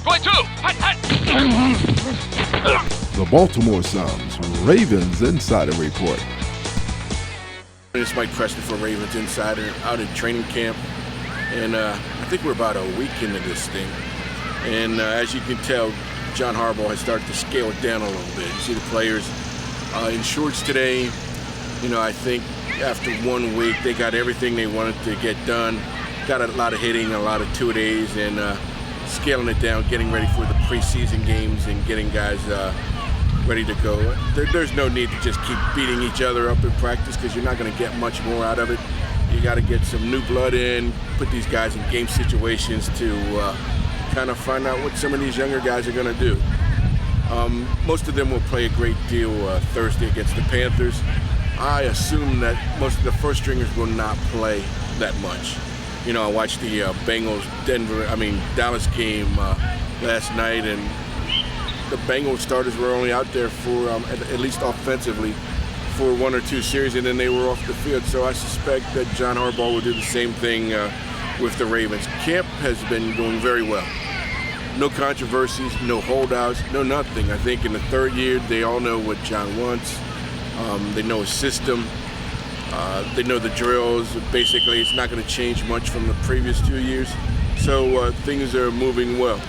Going through! Hot, hot! The Baltimore Sun's Ravens Insider Report. It's Mike Preston for Ravens Insider out at training camp. And I think we're about a week into this thing. And as you can tell, John Harbaugh has started to scale it down a little bit. You see the players in shorts today. You know, I think after 1 week, they got everything they wanted to get done. Got a lot of hitting, a lot of two-a-days, and scaling it down, getting ready for the preseason games and getting guys ready to go. There's no need to just keep beating each other up in practice because you're not going to get much more out of it. You got to get some new blood in, put these guys in game situations to kind of find out what some of these younger guys are going to do. Most of them will play a great deal Thursday against the Panthers. I assume that most of the first stringers will not play that much. You know, I watched the Dallas game last night, and the Bengals starters were only out there for, at least offensively, for 1 or 2 series, and then they were off the field. So I suspect that John Harbaugh will do the same thing with the Ravens. Camp has been going very well. No controversies, no holdouts, no nothing. I think in the third year, they all know what John wants. They know his system. They know the drills. Basically, it's not going to change much from the previous 2 years. So things are moving well.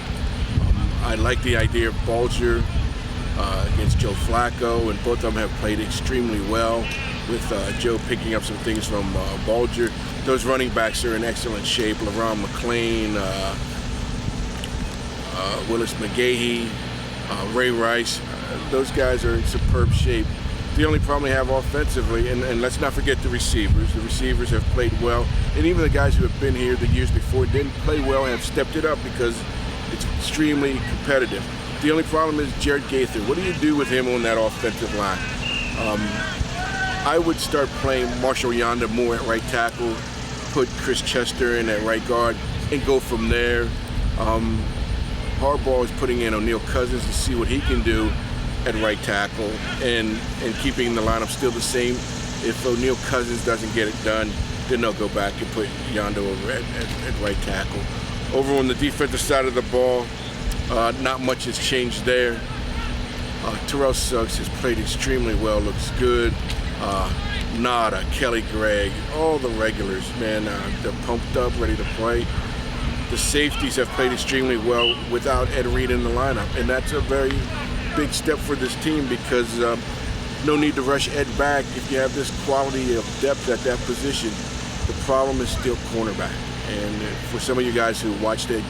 I like the idea of Bulger against Joe Flacco, and both of them have played extremely well, with Joe picking up some things from Bulger. Those running backs are in excellent shape. LaRon McClain, Willis McGahee, Ray Rice. Those guys are in superb shape. The only problem they have offensively, and let's not forget the receivers. The receivers have played well, and even the guys who have been here the years before didn't play well have stepped it up because it's extremely competitive. The only problem is Jared Gaither. What do you do with him on that offensive line? I would start playing Marshall Yanda more at right tackle, put Chris Chester in at right guard, and go from there. Harbaugh is putting in O'Neal Cousins to see what he can do at right tackle, and keeping the lineup still the same. If O'Neal Cousins doesn't get it done, then they'll go back and put Yanda over at right tackle. Over on the defensive side of the ball, not much has changed there. Terrell Suggs has played extremely well, looks good. Nada, Kelly Gregg, all the regulars, man, they're pumped up, ready to play. The safeties have played extremely well without Ed Reed in the lineup, and that's a very big step for this team because no need to rush Ed back if you have this quality of depth at that position. The problem is still cornerback. And for some of you guys who watched the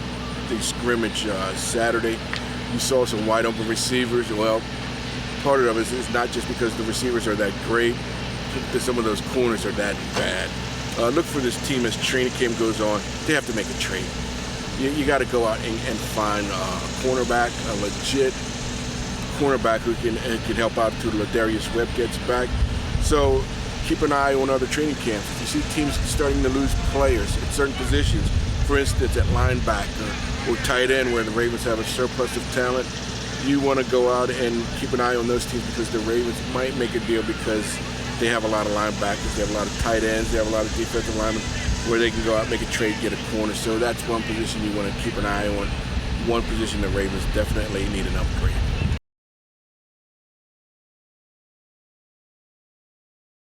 scrimmage Saturday, you saw some wide open receivers. Well, part of it is not just because the receivers are that great, some of those corners are that bad. Look for this team as training camp goes on. They have to make a trade. You got to go out and find a cornerback, a legit cornerback who can help out until Ladarius Webb gets back. So keep an eye on other training camps. If you see teams starting to lose players at certain positions, for instance at linebacker or tight end where the Ravens have a surplus of talent, you want to go out and keep an eye on those teams because the Ravens might make a deal because they have a lot of linebackers, they have a lot of tight ends, they have a lot of defensive linemen where they can go out, make a trade, get a corner. So that's one position you want to keep an eye on. One position the Ravens definitely need an upgrade.